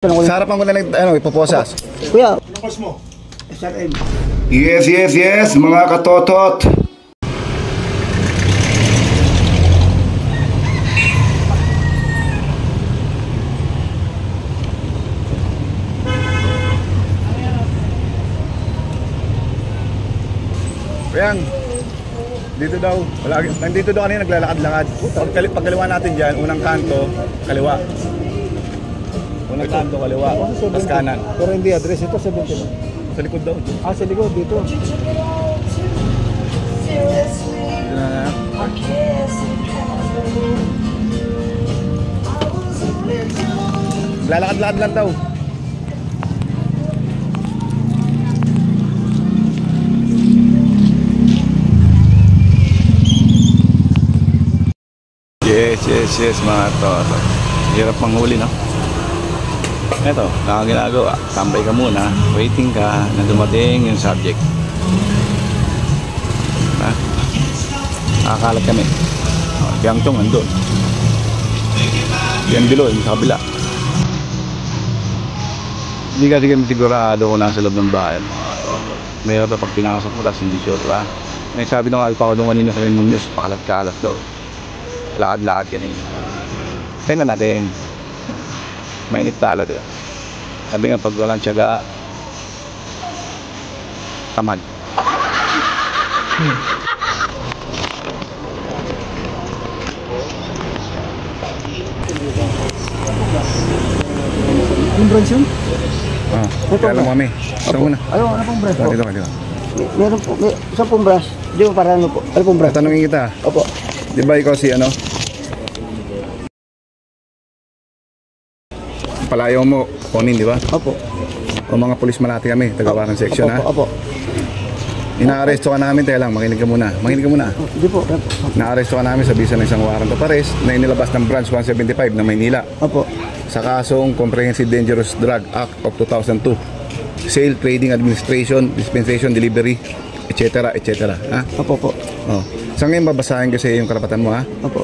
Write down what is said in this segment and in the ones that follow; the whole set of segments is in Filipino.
Sa harapan ko na lang, ipoposas. Kuya, ano course mo? SRM. Yes, mga katotot. Yang, dito daw. Nandito daw kanina naglalakad-lakad. Pagkaliwa natin dyan, unang kanto, kaliwa. Unang kanto, kaliwa. Tapos kanan. Pero hindi address ito, 70 lang. Sa likod daw. Ah, sa likod, dito. Lalakad-lakad lang daw. Yes, mga toto. Hirap manghuli, no? Eto, nakaginagawa. Tambay ka muna. Waiting ka na dumating yung subject. Ha? Nakakalat kami. Biyang chong nandun. Biyang bilo, yung sa kabila. Hindi kasi kami sigurado kung nasa loob ng bahay. Mayroon pa pag pinakasok mo, tapos hindi sure, ba? May sabi ng alpa ko doon kanina sa news, pakalat-kalat daw. Lakad-lakad kanina. Tingnan natin. Mainit talo doon. Sabi nga pag walang tiyaga, tamad. Yung branch yun? Kaya lang kami. Ito muna. Ano pong branch po? Dito. Meron po, saan pong branch? Di ba para ano po? Ano pong branch? Tanungin kita. Opo. Di ba ikaw si ano? Palayaw mo, Ponin, di ba? Opo. O mga pulis malati kami, Tagawaran section, ha? Opo. Inaaresto ka namin, tayo lang, makinig ka muna. Hindi po. Inaaresto ka namin sa bisa ng isang warrant of arrest na inilabas ng branch 175 ng Maynila. Opo. Sa kasong Comprehensive Dangerous Drug Act of 2002. Sale, trading, administration, dispensation, delivery, etc. Ha? Opo. Oh. Sa ngayon babasahin kasi yung karapatan mo, ha? Opo.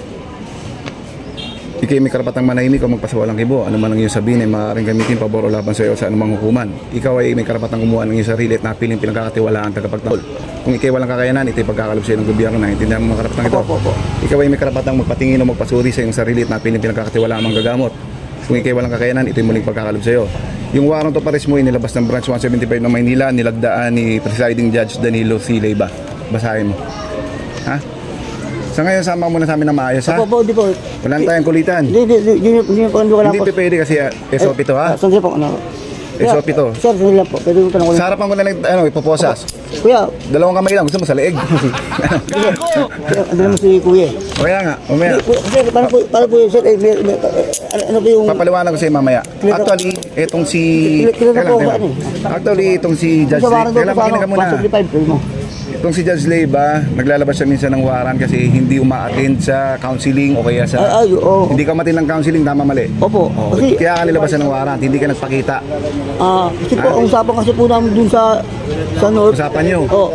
Ikay may karapatang manahimik o magpasawalang kibo. Ano man ang iyong sabihin ay maaaring gamitin pabor o laban sa iyo sa anumang hukuman. Ikaw ay may karapatang kumuha ng iyong sarili at napiling pinagkakatiwalaan tagapagtanggol. Kung ikay walang kakayanan, ito'y pagkakalob sa iyo ng gobyerno na intindihan mo mga karapatang ito. Opo. Ikaw ay may karapatang magpatingin o magpasuri sa iyong sarili at napiling pinagkakatiwalaan manggagamot. Kung ikay walang kakayanan, ito'y muling pagkakalob sa iyo. Yung warrant of arrest mo ay nilabas ng branch 175 ng Maynila, nilagdaan ni Presiding Judge Danilo C. Leyva. Basahin mo. Ha? Sa ngayon, sama mo na sa amin na maayos, ha? Opo, di po. Wala na tayong kulitan. Hindi po. Hindi pwede kasi SOP to, ha? Sandali po, ano? SOP to. Sir, sandali lang po. Pwede mo tanong ko lang. Sa harapan ko na lang, ipoposas. Kuya. Dalawang kamay lang, gusto mo sa leeg. Ano mo si Kuya? Kaya nga, umaya. Sir, paano po yun, sir? Ano po yung... Papaliwanag ko sa'yo mamaya. Actually, itong si... Actually, itong si Judge Leyva. Kailan makinig ka muna. Itong si Judge Leyva, naglalabas siya minsan ng waran kasi hindi uma-attend sa counseling o kaya sa... Hindi ka umattend ng counseling, tama mali. Opo. Kaya ka nilabasan ng waran, hindi ka nagpakita. Kasi po, ang usapan kasi po namin dun sa North. Usapan nyo? Oo.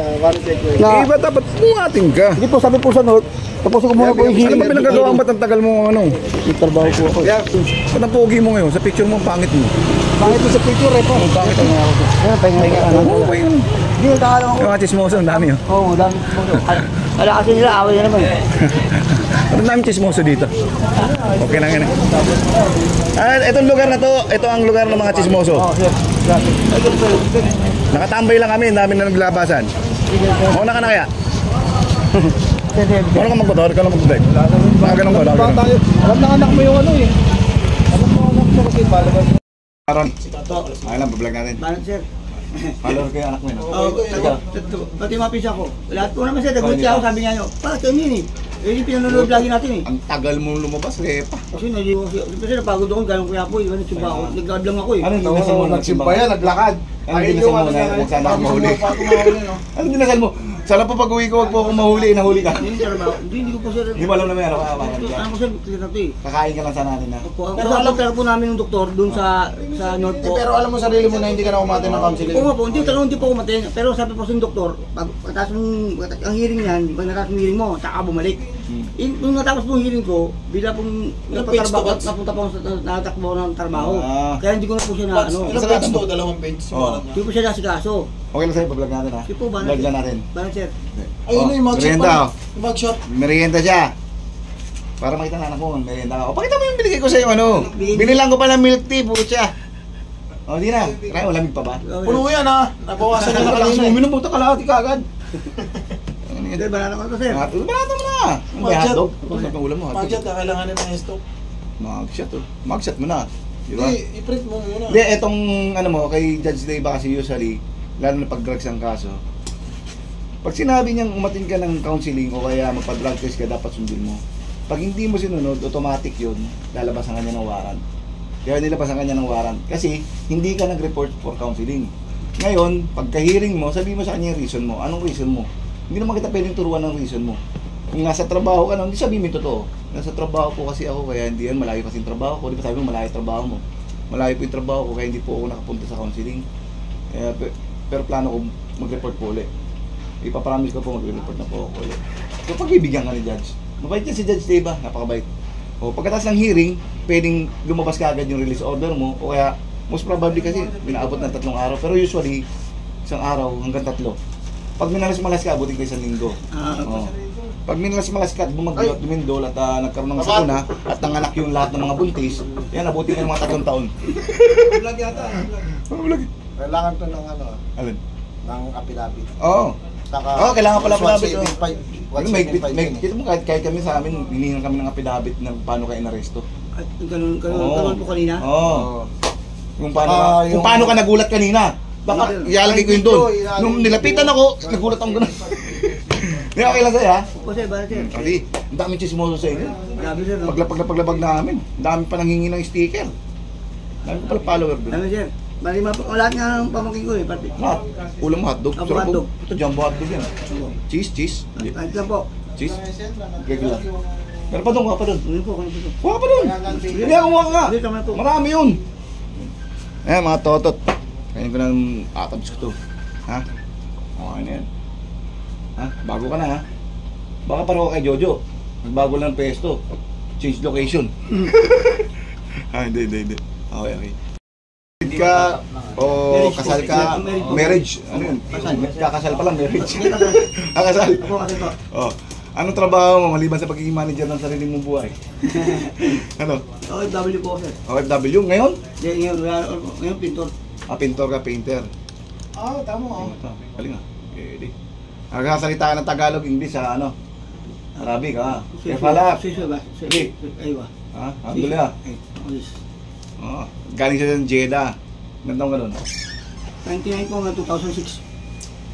Iba dapat umating ka. Hindi po, sabi po sa North, tapos ko muna po yung hearing. Ano ba pinagagawa ba't ang tagal mo ano? Nagtrabaho po ako. Ba't ang pogi mo ngayon? Sa picture mo, ang pangit mo. Pangit mo sa picture eh po. Pangit mo. Yan, pahinga ka. Oo, yun. Hindi, nakakala ko. Yung mga chismoso, ang dami yun. Oo, dami chismoso. Wala kasi nila, away na naman. Ang dami chismoso dito. Okay lang yan. Itong lugar na to, ito ang lugar ng mga chismoso. Oo, sir. Nakatambay lang kami, dami na naglabasan. Mauna ka na kaya? Mauna ka magmotor, ikaw lang mag-drive. Baka ganun ko, alam na anak mo yung ano eh. Alam mo anak mo kasi palabas. Aron, ayun lang, bablog natin. Bakit sir? Follower ko yung anak mo yun. Pati mga pisa ko. Lahat po naman sir, nagulti ako, sabi niya nyo. Bakit kayo yun eh? Yun yung pinanonood lagi natin eh. Ang tagal mong lumabas, repa. Kasi napagod ako, gano'n kuya po, nagsimba ako. Nag-vlog lang ako eh. Ano dinasal mo? Nagsimba yan, naglakad. Ano dinasal mo na sana ako mahuli? Ano dinasal mo? Sana po pag-uwi ko, wag po akong mahuli, nahuli ka. Hindi ko po sir. Hindi mo alam na meron ka. Ano ko sir, clear na ito eh. Kakain ka lang sana natin na. Pero alam po namin ng doktor dun sa North po. Pero alam mo sarili mo na hindi ka na umatin ng counseling. Oo nga po, hindi po umatin. Pero sabi po sa doktor, pagkatapos ang hearing niyan, pag natapos ng hearing mo, saka bumalik. Nung natapos po hearing ko, bila pong Ilang page to, Bats? napunta po ako sa natakbo ng trabaho. Ah. Kaya hindi ko na po siya na Bats, ano. ilang page to? Dalawang page. Oo. Hindi po siya nasikaso. Okay lang sa'yo, pa-vlog natin ha? Sige po, banat. Vlog lang natin. Banat sir. Ayun na yung mugshot merienda, pa. oh. Yung mugshot. Merienda siya. Para makita na anak mo, merienda ka. O, pakita mo yung binigay ko sa'yo, ano? Binigay- Binilang ko pala milk tea, puro siya. O, di na. Kaya mo, lamig pa ba? Puno yan ha. Nabawasan na Lakas kanina. mo, uminom mo ito kalahati kagad. Sir, banat ako to sir. Banata mo na. Ano ba, Mugshot. hotdog? Ano sa ulam mo, hotdog? Mugshot, kailanganin ng stock. Mugshot, oh. Mugshot mo na. Di ba? Hindi, i-print mo muna. Hindi, etong ano mo, kay Judge Day ba kasi usually, lalo na pag drugs ang kaso, pag sinabi niyang umatin ka ng counseling o kaya magpa-drug test ka, dapat sundin mo. Pag hindi mo sinunod, automatic yun, lalabas ang kanya ng warrant. Kaya nilabas ang kanya ng warrant. Kasi hindi ka nag-report for counseling. Ngayon, pagka-hearing mo, sabi mo sa kanya yung reason mo. Anong reason mo? Hindi naman kita pwedeng turuan ng reason mo. Kung nasa trabaho ka, hindi sabihin mo totoo. Nasa trabaho po kasi ako, kaya hindi yan, malayo kasi yung trabaho ko. Di ba sabi mo, malayo yung trabaho mo? Malayo po yung trabaho ko, kaya hindi po ako nakapunta sa counseling. Kaya, pero plano ko mag-report po ulit. Ipapromise ko po mag-report na po ako ulit. So, pagbibigyan ka ni Judge. Mabait yan si Judge, diba? Napakabait. O, pagkatapos ng hearing, pwedeng lumabas ka agad yung release order mo, o kaya, most probably kasi, binaabot ng 3 araw. Pero usually, isang araw hanggang 3. Pag minalas-malas ka, abutin ko 1 linggo. Oo. Pag minalas-malas ka at bumagdot, dumindol at nagkaroon ng sakuna at nanganak yung lahat ng mga buntis, yan, abutin ka ng mga 3 taon. Vlog yata. Vlog. Kailangan to ng ano, Alin? ng apilapit. Oo. Oo, kailangan pala apilapit, oh. 175 Kita mo kahit kami sa amin, hinihingan kami ng apilabit ng paano ka inaresto. At ganun po kanina. Oo. Kung paano Ah, kung paano ka nagulat kanina. Baka ilalagay ko yun doon. Nung nilapitan ako, nagulat ako gano'n. Hindi, okay lang sa'yo ha? Opo sir, banat sir. Kasi, ang daming chismoso sa inyo. Marami sir, no? Paglabag namin, ang dami pa nanghingi ng sticker. Dami pa pala follower doon. Marami sir. Bali, lahat nga ng pamangkin ko eh. Pati. Ulam mo hotdog. Apo, Sarap po. hotdog. Ito jumbo hotdog yan. Cheese. Kahit lang po. Cheese. Regular. Meron pa doon, kuha pa doon. Ano po, ano po. Kuha pa doon. Hindi ako kuha ka. Hindi, tama po. Marami yun. Eh, mga totot. Kainin ko ng atabs ko to. Ha? Okay na yan. Ha? Bago ka na ha? Baka pareho kay Jojo. Nagbago lang ng pesto. Change location. Hindi. Okay. Ka o kasal ka, marriage. Ano yun? Kakasal pa lang, marriage. Kasal. Opo, kasi po. Oh. Anong trabaho mo maliban sa pagiging manager ng sarili mong buhay? Ano? OFW po sir. OFW ngayon? Ngayon pintor. Pintor ka, painter. Tama oh. Galing ah. Pwede. Nagsasalita ka ng Tagalog, English sa ano? Arabic ha? Kaya pala. Swiss ba? Sige. Aywa. Ha? Alhamdulillah. Oo. Galing siya ng Jeddah. Gandang ganun. 99 po nga 2006.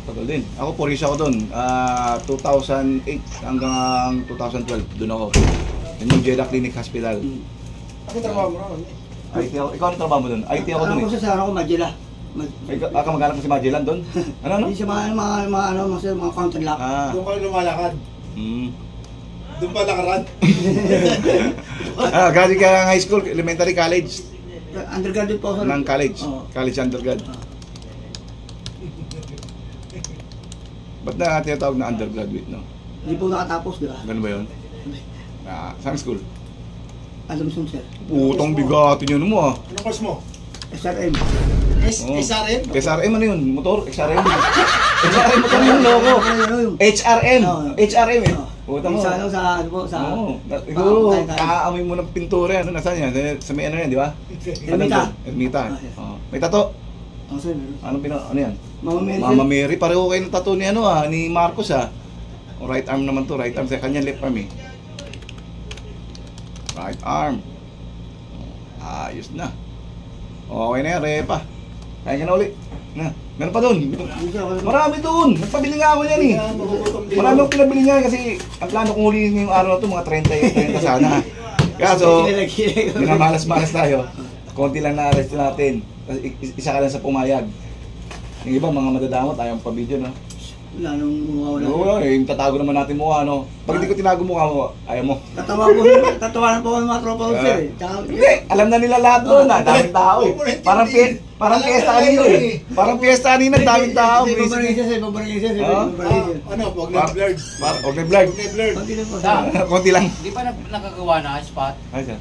Tagal din. Ako, Poris ako doon. 2008 hanggang 2012. Doon ako. Yun yung Jeddah Clinic Hospital. Ako trabaho mo ron. IT ako. Ikaw anong trabaho mo doon? IT ako doon Ako eh. sa ano ko, Magila. Kamag-anak mo si Magellan doon? Ano? Hindi siya mga counter lock. Doon ka lumalakad. Doon pa lakaran. Graduate ka ng high school, elementary, college. Undergraduate po ako. Ng college. Oo. College undergrad. Ba't na tinatawag na undergraduate, no? Hindi po nakatapos, di ba? Ganun ba yun? Saan school? Adamson sir. Putong bigatin yun mo ah. Anong course mo? SRM. SRM? SRM ano yun? Motor? XRM? XRM motor yung logo. HRM. HRM eh. Puta mo. Sa ano sa Oo. Siguro, aamoy mo ng pintura yan. Nasaan yan? Sa may ano yan, di ba? Ermita. Ermita. yes. May tato. Oh, sir. Ano yan? Mama Mary. Mama Mary. Pareho kayo ng tato ni ano ah, ni Marcos ah. O right arm naman to, right arm. Sa kanya left arm eh. Right arm. Ayos na. Okay na yan, repa. Kaya ka na uli. Na, meron pa doon. Marami doon. Nagpabili nga ako yan eh. Marami akong pinabili niya kasi ang plano kong huliin ngayong araw na ito, mga 30 sana. Kaya so, minamalas-malas tayo. Konti lang na-arrest natin. Isa ka lang sa pumayag. Yung iba, mga madadamot, ayaw pabidyo, no? Wala nung mawawala. Oo, yung tatago naman natin mukha, no? Pag hindi ko tinago mukha mo, ayaw mo. Tatawanan po ako ng mga tropa ko sir eh. Tsaka, Hindi, alam na nila lahat doon, daming tao eh. Parang piyesta kanina eh. Parang piyesta kanina, daming tao. Sa ibabarangay siya, sa ibabarangay siya, sa ibabarangay siya. Ano, wag na blurred. Okay, vlog. Wag na blurred. Konti lang po. Konti lang. Di ba nakagawa na spot? Ay, sir.